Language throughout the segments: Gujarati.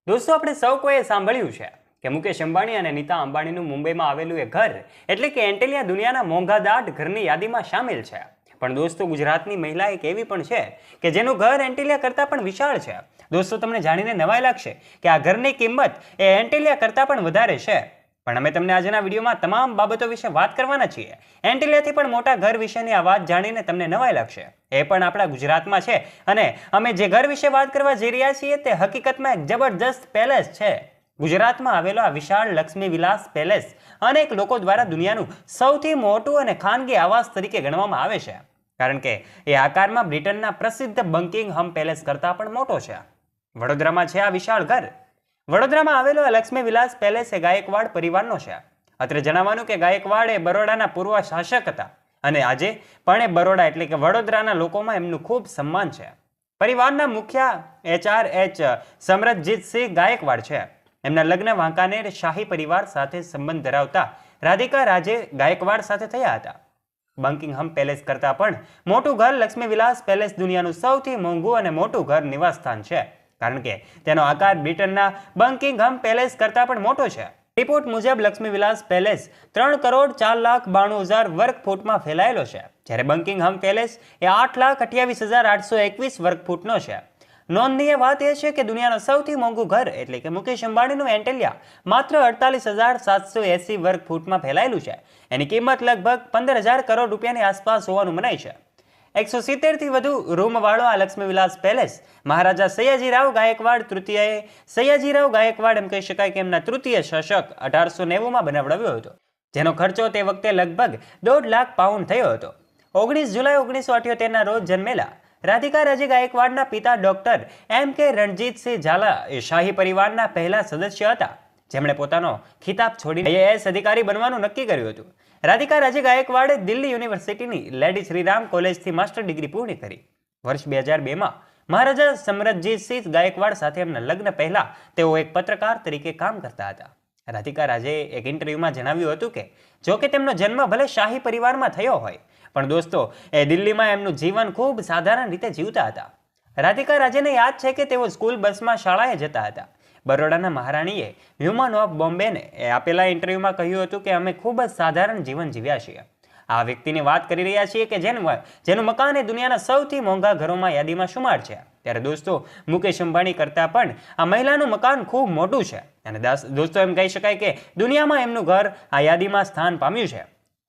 દોસ્તો, આપણે સૌ કોઈએ સાંભળ્યું છે કે મુકેશ અંબાણી અને નીતા અંબાણીનું મુંબઈમાં આવેલું એ ઘર એટલે કે એન્ટેલિયા દુનિયાના મોંઘાદાટ ઘરની યાદીમાં સામેલ છે. પણ દોસ્તો, ગુજરાતની મહિલા એક એવી પણ છે કે જેનું ઘર એન્ટેલિયા કરતાં પણ વિશાળ છે. દોસ્તો, તમને જાણીને નવાઈ લાગશે કે આ ઘરની કિંમત એ એન્ટેલિયા કરતાં પણ વધારે છે. પણ અમે તમને આજના વિડીયોમાં તમામ બાબતો વિશે વાત કરવાના છીએ. એન્ટેલિયાથી પણ મોટા ઘર વિશેની આ વાત જાણીને તમને નવાઈ લાગશે. એ પણ આપણા ગુજરાતમાં છે અને અમે જે ઘર વિશે વાત કરવા જઈ રહ્યા છીએ તે હકીકતમાં એક જબરજસ્ત પેલેસ છે. ગુજરાતમાં આવેલો આ વિશાળ લક્ષ્મી વિલાસ પેલેસ અનેક લોકો દ્વારા દુનિયાનું સૌથી મોટું અને ખાનગી આવાસ તરીકે ગણવામાં આવે છે, કારણ કે એ આકારમાં બ્રિટનના પ્રસિદ્ધ બકિંગહામ પેલેસ કરતાં પણ મોટો છે. વડોદરામાં છે આ વિશાળ ઘર. વડોદરામાં આવેલો લક્ષ્મી વિલાસ પેલેસ એ ગાયકવાડ પરિવારનો છે. અત્રે જણાવવાનું કે ગાયકવાડ એ બરોડાના પૂર્વ શાસક હતા અને આજે પણ એ બરોડા એટલે કે વડોદરાના લોકોમાં એમનું ખૂબ સન્માન છે. પરિવારના મુખ્ય HRH સમરજીતસિંહ ગાયકવાડ છે. એમના લગ્ન વાંકાનેર શાહી પરિવાર સાથે સંબંધ ધરાવતા રાધિકા રાજે ગાયકવાડ સાથે થયા હતા. બકિંગહામ પેલેસ કરતાં પણ મોટું ઘર લક્ષ્મી વિલાસ પેલેસ દુનિયાનું સૌથી મોંઘું અને મોટું ઘર નિવાસસ્થાન છે, કારણ કે તેનો આકાર બ્રિટનના બકિંગહામ પેલેસ કરતાં પણ મોટો છે. રિપોર્ટ મુજબ લક્ષ્મી વિલાસ પેલેસ 3,04,92,000 વર્ગ ફૂટમાં ફેલાયેલો છે, જ્યારે બકિંગહામ પેલેસ એ 8,28,821 વર્ગ ફૂટનો છે. નોંધનીય વાત એ છે કે દુનિયાનું સૌથી મોંઘું ઘર એટલે કે મુકેશ અંબાણીનું એન્ટેલિયા માત્ર 48,780 વર્ગ ફૂટમાં ફેલાયેલું છે. એની કિંમત લગભગ 15,000 કરોડ રૂપિયાની આસપાસ હોવાનું મનાય છે. 170થી વધુ રૂમવાળો આ લક્ષ્મી વિલાસ પેલેસ મહારાજા સયાજીરાવ ગાયકવાડ તૃતીયએ સયાજીરાવ ગાયકવાડ એમ કહી શકાય કે એમના તૃતીય શાસક 1890માં બનાવડાવ્યો હતો, જેનો ખર્ચો તે વખતે લગભગ 1.5 લાખ પાઉન્ડ થયો હતો. 19 જુલાઈ 1978ના રોજ જન્મેલા રાધિકા રાજે ગાયકવાડના પિતા ડોક્ટર M.K. રણજીતસિંહ ઝાલા એ શાહી પરિવારના પહેલા સદસ્ય હતા, જેમણે પોતાનો ખિતાબ છોડીને IAS અધિકારી બનવાનું નક્કી કર્યું હતું. રાધિકા રાજે ગાયકવાડે દિલ્હી યુનિવર્સિટીની લેડી શ્રીરામ કોલેજથી માસ્ટર ડિગ્રી પૂર્ણ કરી. વર્ષ 2002માં મહારાજા સમરજીતસિંહ ગાયકવાડ સાથે એમના લગ્ન પહેલા તેઓ એક પત્રકાર તરીકે કામ કરતા હતા. રાધિકા રાજે એક ઇન્ટરવ્યુમાં જણાવ્યું હતું કે જો કે તેમનો જન્મ ભલે શાહી પરિવારમાં થયો હોય, પણ દોસ્તો, એ દિલ્હીમાં એમનું જીવન ખૂબ સાધારણ રીતે જીવતા હતા. રાધિકા રાજેને યાદ છે કે તેઓ સ્કૂલ બસમાં શાળાએ જતા હતા. બરોડાના મહારાણીએ હ્યુમન ઓફ બોમ્બેને આપેલા ઇન્ટરવ્યુમાં કહ્યું હતું કે અમે ખૂબ જ સાધારણ જીવન જીવ્યા છીએ. આ વ્યક્તિની વાત કરી રહ્યા છીએ કે જેનું મકાન એ દુનિયાના સૌથી મોંઘા ઘરોમાં યાદીમાં શુમાર છે. ત્યારે દોસ્તો, મુકેશ અંબાણી કરતાં પણ આ મહિલાનું મકાન ખૂબ મોટું છે અને દોસ્તો, એમ કહી શકાય કે દુનિયામાં એમનું ઘર આ યાદીમાં સ્થાન પામ્યું છે.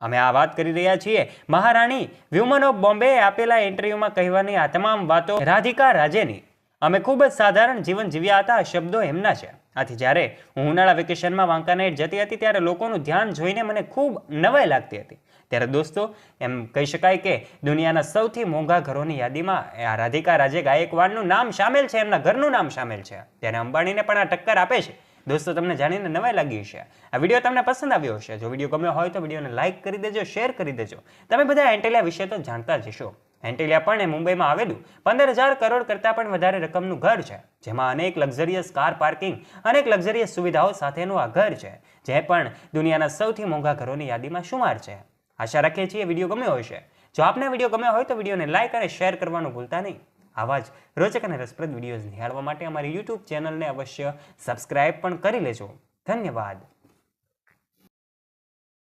અમે આ વાત કરી રહ્યા છીએ મહારાણી વ્યુમન ઓફ બોમ્બે આપેલા ઇન્ટરવ્યુમાં કહેવાની આ તમામ વાતો રાધિકા રાજેની. અમે ખૂબ જ સાધારણ જીવન જીવ્યા હતા, આ શબ્દો એમના છે. આથી જ્યારે હું ઉનાળા વેકેશનમાં વાંકાનેર જતી હતી ત્યારે લોકોનું ધ્યાન જોઈને મને ખૂબ નવાઈ લાગતી હતી. ત્યારે દોસ્તો, એમ કહી શકાય કે દુનિયાના સૌથી મોંઘા ઘરોની યાદીમાં આ રાધિકા રાજે ગાયકવાડનું નામ સામેલ છે, એમના ઘરનું નામ સામેલ છે. ત્યારે અંબાણીને પણ આ ટક્કર આપે છે. દોસ્તો, તમને જાણીને નવાઈ લાગી હશે. આ વિડીયો તમને પસંદ આવ્યો હશે. જો વિડીયો ગમ્યો હોય તો વિડીયોને લાઇક કરી દેજો, શેર કરી દેજો. તમે બધા એન્ટેલિયા વિશે તો જાણતા જ હશો. એન્ટેલિયા પણ એ મુંબઈમાં આવેલું 15,000 કરોડ કરતાં પણ વધારે રકમનું ઘર છે, જેમાં અનેક લક્ઝરિયસ કાર પાર્કિંગ, અનેક લક્ઝરિયસ સુવિધાઓ સાથેનું આ ઘર છે, જે પણ દુનિયાના સૌથી મોંઘા ઘરોની યાદીમાં શુમાર છે. આશા રાખીએ છીએ વિડીયો ગમ્યો હશે. જો આપને વિડીયો ગમ્યો હોય તો વિડીયોને લાઇક અને શેર કરવાનું ભૂલતા નહીં. આવા જ રોચક અને રસપ્રદ વિડીયોઝ નિહાળવા માટે અમારી YouTube ચેનલને અવશ્ય સબસ્ક્રાઇબ પણ કરી લેજો. ધન્યવાદ.